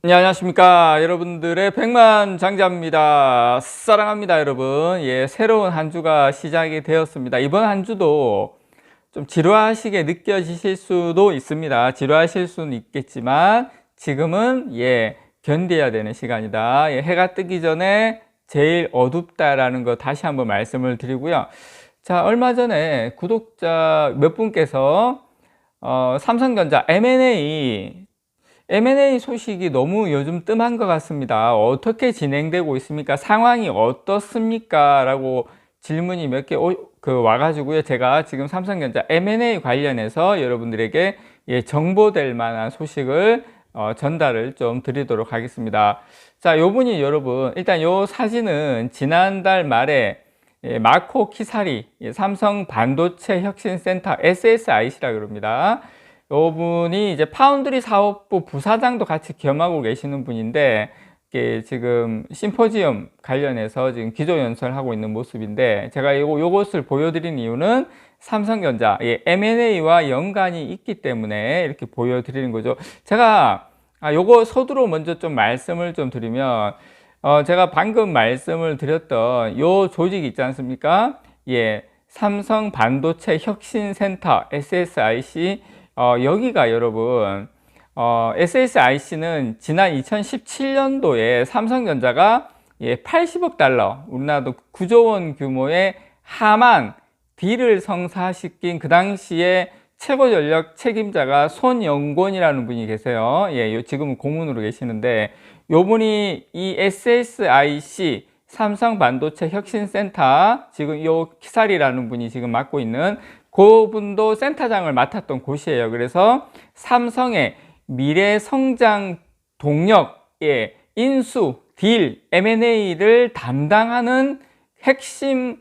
네, 안녕하십니까. 여러분들의 백만장자입니다. 사랑합니다, 여러분. 예, 새로운 한 주가 시작이 되었습니다. 이번 한 주도 좀 지루하시게 느껴지실 수도 있습니다. 지루하실 수는 있겠지만 지금은 견뎌야 되는 시간이다. 해가 뜨기 전에 제일 어둡다라는 거 다시 한번 말씀을 드리고요. 자, 얼마 전에 구독자 몇 분께서 삼성전자 M&A 소식이 너무 요즘 뜸한 것 같습니다. 어떻게 진행되고 있습니까? 상황이 어떻습니까? 라고 질문이 몇 개 와가지고요. 제가 지금 삼성전자 M&A 관련해서 여러분들에게 정보될 만한 소식을 전달을 좀 드리도록 하겠습니다. 자, 요분이 여러분, 일단 요 사진은 지난달 말에 마코 키사리 삼성 반도체 혁신센터 SSIC라 그럽니다. 이분이 이제 파운드리 사업부 부사장도 같이 겸하고 계시는 분인데, 지금 심포지엄 관련해서 지금 기조연설하고 있는 모습인데, 제가 요것을 보여드린 이유는 삼성전자 M&A와 연관이 있기 때문에 이렇게 보여드리는 거죠. 제가 요거 서두로 먼저 좀 말씀을 좀 드리면, 제가 방금 말씀을 드렸던 요 조직 있지 않습니까? 삼성 반도체 혁신센터 SSIC, 여기가 여러분, SSIC는 지난 2017년도에 삼성전자가 80억 달러, 우리나라도 9조 원 규모의 하만 D를 성사시킨 그 당시에 최고 전력 책임자가 손영곤이라는 분이 계세요. 지금은 고문으로 계시는데, 요분이 이 SSIC 삼성 반도체 혁신센터, 지금 요 키사리라는 분이 지금 맡고 있는 그분도 센터장을 맡았던 곳이에요. 그래서 삼성의 미래 성장 동력의 인수, 딜, M&A를 담당하는 핵심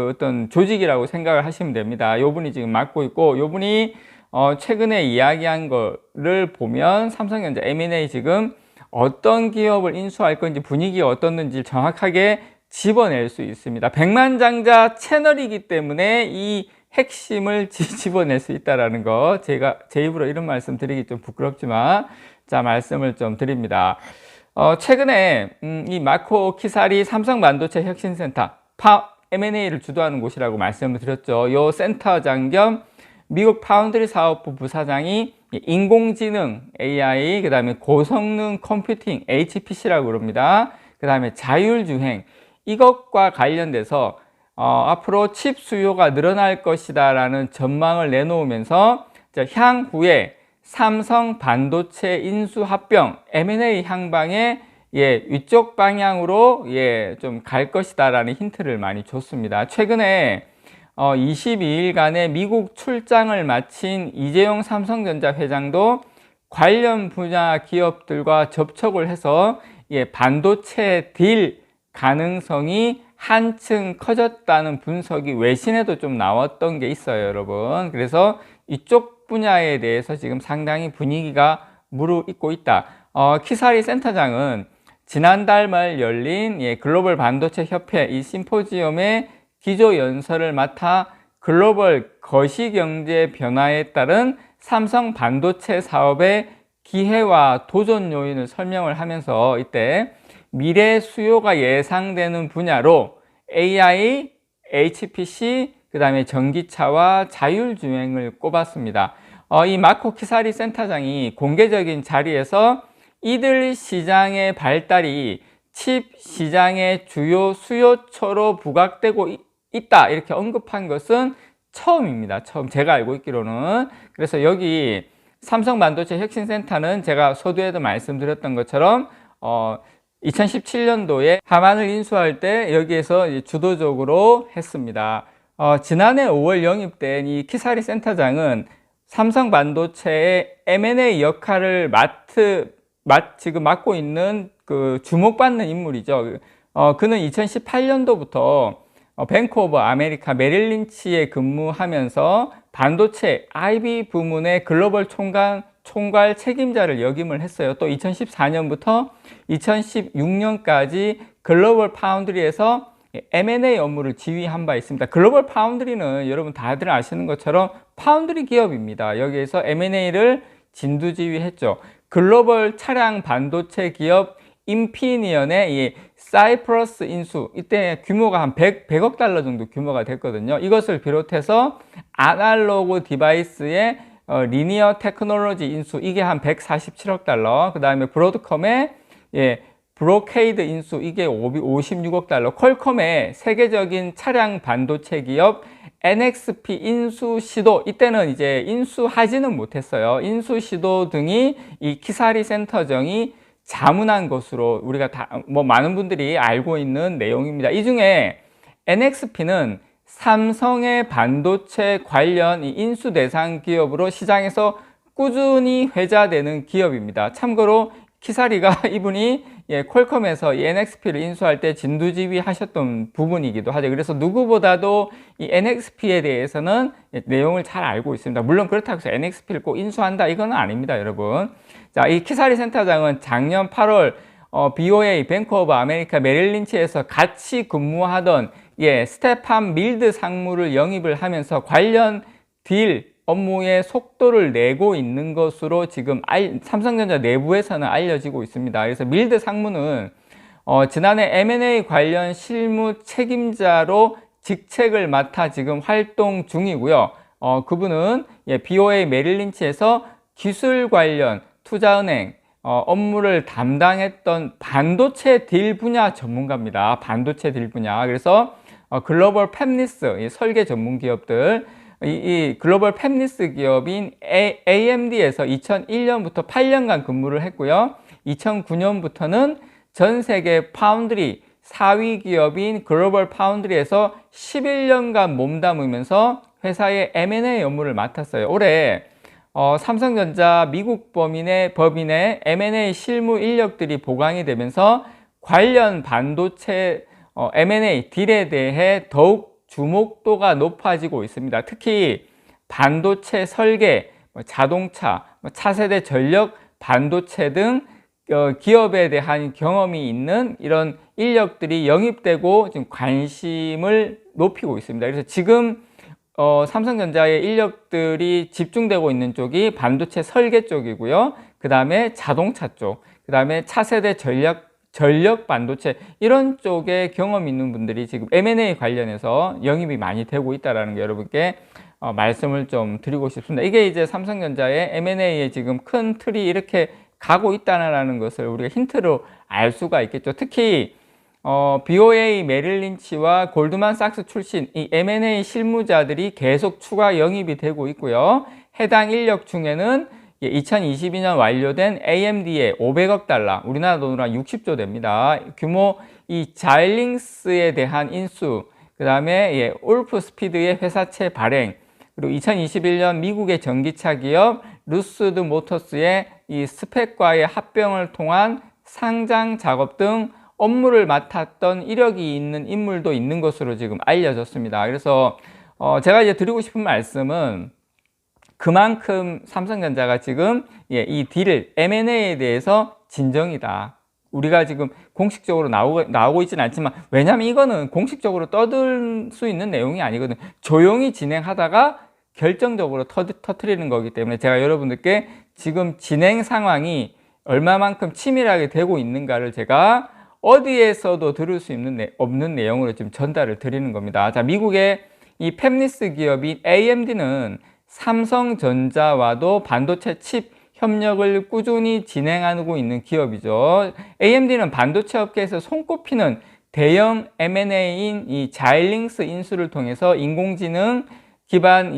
어떤 조직이라고 생각을 하시면 됩니다. 요분이 지금 맡고 있고, 요분이 최근에 이야기한 거를 보면 삼성전자 M&A 지금 어떤 기업을 인수할 건지 분위기가 어떻는지 정확하게 집어낼 수 있습니다. 백만장자 채널이기 때문에 이 핵심을 집어낼 수 있다는 거, 제가 제 입으로 이런 말씀 드리기 좀 부끄럽지만 자, 말씀을 좀 드립니다. 최근에 이 마코 키사리 삼성 반도체 혁신센터 M&A를 주도하는 곳이라고 말씀을 드렸죠. 요 센터장 겸 미국 파운드리 사업부 부사장이 인공지능 AI, 그 다음에 고성능 컴퓨팅 HPC라고 그럽니다. 그 다음에 자율주행, 이것과 관련돼서 앞으로 칩 수요가 늘어날 것이다 라는 전망을 내놓으면서 향후에 삼성 반도체 인수합병 M&A 향방에 위쪽 방향으로 좀 갈 것이다 라는 힌트를 많이 줬습니다. 최근에 22일간의 미국 출장을 마친 이재용 삼성전자 회장도 관련 분야 기업들과 접촉을 해서 반도체 딜 가능성이 한층 커졌다는 분석이 외신에도 좀 나왔던 게 있어요, 여러분. 그래서 이쪽 분야에 대해서 지금 상당히 분위기가 무르익고 있다. 키사리 센터장은 지난달 말 열린 글로벌 반도체 협회 이 심포지엄의 기조연설을 맡아 글로벌 거시경제 변화에 따른 삼성 반도체 사업의 기회와 도전 요인을 설명을 하면서 이때 미래 수요가 예상되는 분야로 AI, HPC, 그 다음에 전기차와 자율주행을 꼽았습니다. 이 마코 키사리 센터장이 공개적인 자리에서 이들 시장의 발달이 칩 시장의 주요 수요처로 부각되고 있다 이렇게 언급한 것은 처음입니다. 처음, 제가 알고 있기로는. 그래서 여기 삼성 반도체 혁신센터는 제가 서두에도 말씀드렸던 것처럼 2017년도에 하만을 인수할 때 여기에서 주도적으로 했습니다. 지난해 5월 영입된 이 키사리 센터장은 삼성 반도체의 M&A 역할을 지금 맡고 있는 그 주목받는 인물이죠. 그는 2018년도부터 뱅크 오브 아메리카 메릴린치에 근무하면서 반도체 IB 부문의 글로벌 총괄 책임자를 역임을 했어요. 또 2014년부터 2016년까지 글로벌 파운드리에서 M&A 업무를 지휘한 바 있습니다. 글로벌 파운드리는 여러분 다들 아시는 것처럼 파운드리 기업입니다. 여기에서 M&A를 진두지휘했죠. 글로벌 차량 반도체 기업 인피니언의 이 사이프러스 인수, 이때 규모가 한 100억 달러 정도 규모가 됐거든요. 이것을 비롯해서 아날로그 디바이스의 리니어 테크놀로지 인수, 이게 한 147억 달러. 그 다음에 브로드컴의 브로케이드 인수, 이게 56억 달러. 퀄컴의 세계적인 차량 반도체 기업 NXP 인수 시도, 이때는 이제 인수하지는 못했어요. 인수 시도 등이 이 키사리 센터장이 자문한 것으로 우리가 많은 분들이 알고 있는 내용입니다. 이 중에 NXP는 삼성의 반도체 관련 인수 대상 기업으로 시장에서 꾸준히 회자되는 기업입니다. 참고로 키사리가 이분이 퀄컴에서 이 NXP를 인수할 때 진두지휘 하셨던 부분이기도 하죠. 그래서 누구보다도 이 NXP에 대해서는 내용을 잘 알고 있습니다. 물론 그렇다고 해서 NXP를 꼭 인수한다, 이거는 아닙니다, 여러분. 자, 이 키사리 센터장은 작년 8월 BOA 뱅크 오브 아메리카 메릴린치에서 같이 근무하던 스테판 밀드 상무를 영입을 하면서 관련 딜 업무의 속도를 내고 있는 것으로 지금 삼성전자 내부에서는 알려지고 있습니다. 그래서 밀드 상무는 지난해 M&A 관련 실무 책임자로 직책을 맡아 지금 활동 중이고요. 그분은 BOA 메릴린치에서 기술 관련 투자은행 업무를 담당했던 반도체 딜 분야 전문가입니다. 반도체 딜 분야. 그래서 글로벌 팹리스 설계 전문 기업들, 이 글로벌 팹리스 기업인 AMD에서 2001년부터 8년간 근무를 했고요. 2009년부터는 전 세계 파운드리 4위 기업인 글로벌 파운드리에서 11년간 몸담으면서 회사의 M&A 업무를 맡았어요. 올해 삼성전자 미국 법인의 M&A 실무 인력들이 보강이 되면서 관련 반도체 M&A 딜에 대해 더욱 주목도가 높아지고 있습니다. 특히 반도체 설계, 자동차, 차세대 전력 반도체 등 기업에 대한 경험이 있는 이런 인력들이 영입되고 지금 관심을 높이고 있습니다. 그래서 지금 삼성전자의 인력들이 집중되고 있는 쪽이 반도체 설계 쪽이고요. 그 다음에 자동차 쪽, 그 다음에 차세대 전력 반도체, 이런 쪽에 경험 있는 분들이 지금 M&A 관련해서 영입이 많이 되고 있다는 거 여러분께 말씀을 좀 드리고 싶습니다. 이게 이제 삼성전자의 M&A에 지금 큰 틀이 이렇게 가고 있다는 것을 우리가 힌트로 알 수가 있겠죠. 특히 BOA 메릴린치와 골드만삭스 출신 이 M&A 실무자들이 계속 추가 영입이 되고 있고요. 해당 인력 중에는 2022년 완료된 AMD의 500억 달러, 우리나라 돈으로 한 60조 됩니다. 규모 이 자일링스에 대한 인수, 그 다음에 울프 스피드의 회사채 발행, 그리고 2021년 미국의 전기차 기업 루스드 모터스의 이 스펙과의 합병을 통한 상장 작업 등 업무를 맡았던 이력이 있는 인물도 있는 것으로 지금 알려졌습니다. 그래서 제가 이제 드리고 싶은 말씀은 그만큼 삼성전자가 지금 이 딜, M&A에 대해서 진정이다. 우리가 지금 공식적으로 나오고 있지는 않지만, 왜냐하면 이거는 공식적으로 떠들 수 있는 내용이 아니거든요. 조용히 진행하다가 결정적으로 터뜨리는 거기 때문에 제가 여러분들께 지금 진행 상황이 얼마만큼 치밀하게 되고 있는가를 제가 어디에서도 들을 수 없는 내용으로 지금 전달을 드리는 겁니다. 자, 미국의 이 팹리스 기업인 AMD는 삼성전자와도 반도체 칩 협력을 꾸준히 진행하고 있는 기업이죠. AMD는 반도체 업계에서 손꼽히는 대형 M&A인 이 자일링스 인수를 통해서 인공지능 기반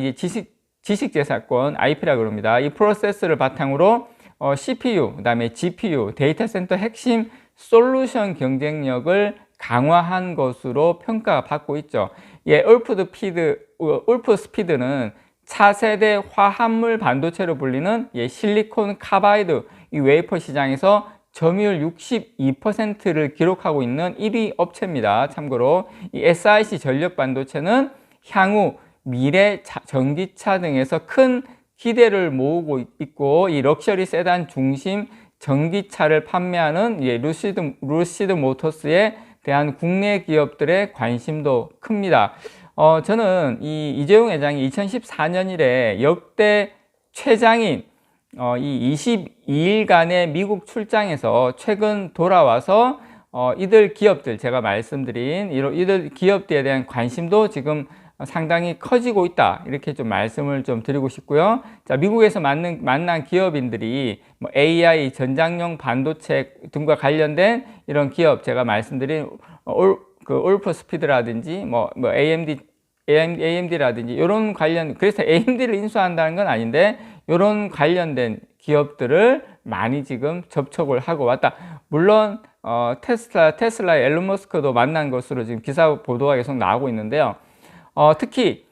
지식재산권 IP라고 그럽니다. 이 프로세스를 바탕으로 CPU, 그 다음에 GPU, 데이터 센터 핵심 솔루션 경쟁력을 강화한 것으로 평가받고 있죠. 울프 스피드는 차세대 화합물 반도체로 불리는 실리콘 카바이드 이 웨이퍼 시장에서 점유율 62%를 기록하고 있는 1위 업체입니다. 참고로 이 SiC 전력 반도체는 향후 미래 전기차 등에서 큰 기대를 모으고 있고, 이 럭셔리 세단 중심 전기차를 판매하는 루시드 모터스에 대한 국내 기업들의 관심도 큽니다. 저는 이재용 회장이 2014년 이래 역대 최장인 이 22일간의 미국 출장에서 최근 돌아와서 이들 기업들, 제가 말씀드린 이들 기업들에 대한 관심도 지금 상당히 커지고 있다, 이렇게 좀 말씀을 좀 드리고 싶고요. 자, 미국에서 만난 기업인들이 뭐 AI, 전장용 반도체 등과 관련된 이런 기업, 제가 말씀드린 올퍼스피드라든지 뭐 AMD라든지 이런 관련, 그래서 AMD를 인수한다는 건 아닌데 이런 관련된 기업들을 많이 지금 접촉을 하고 왔다. 물론 테슬라의 앨런 머스크도 만난 것으로 지금 기사 보도가 계속 나오고 있는데요. 특히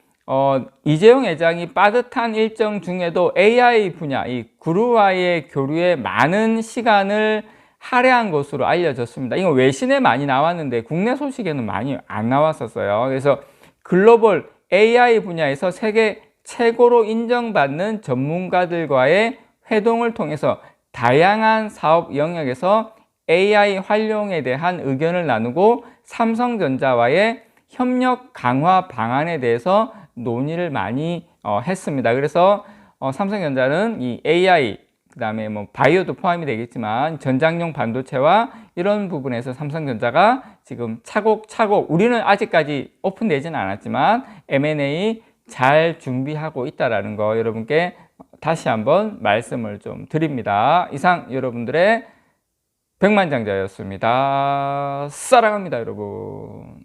이재용 회장이 빠듯한 일정 중에도 AI 분야, 이 그룹와의 교류에 많은 시간을 할애한 것으로 알려졌습니다. 이거 외신에 많이 나왔는데 국내 소식에는 많이 안 나왔었어요. 그래서 글로벌 AI 분야에서 세계 최고로 인정받는 전문가들과의 회동을 통해서 다양한 사업 영역에서 AI 활용에 대한 의견을 나누고 삼성전자와의 협력 강화 방안에 대해서 논의를 많이 했습니다. 그래서 삼성전자는 이 AI, 그 다음에 뭐 바이오도 포함이 되겠지만 전장용 반도체와 이런 부분에서 삼성전자가 지금 차곡차곡, 우리는 아직까지 오픈되지는 않았지만 M&A 잘 준비하고 있다라는 거 여러분께 다시 한번 말씀을 좀 드립니다. 이상 여러분들의 백만장자였습니다. 사랑합니다, 여러분.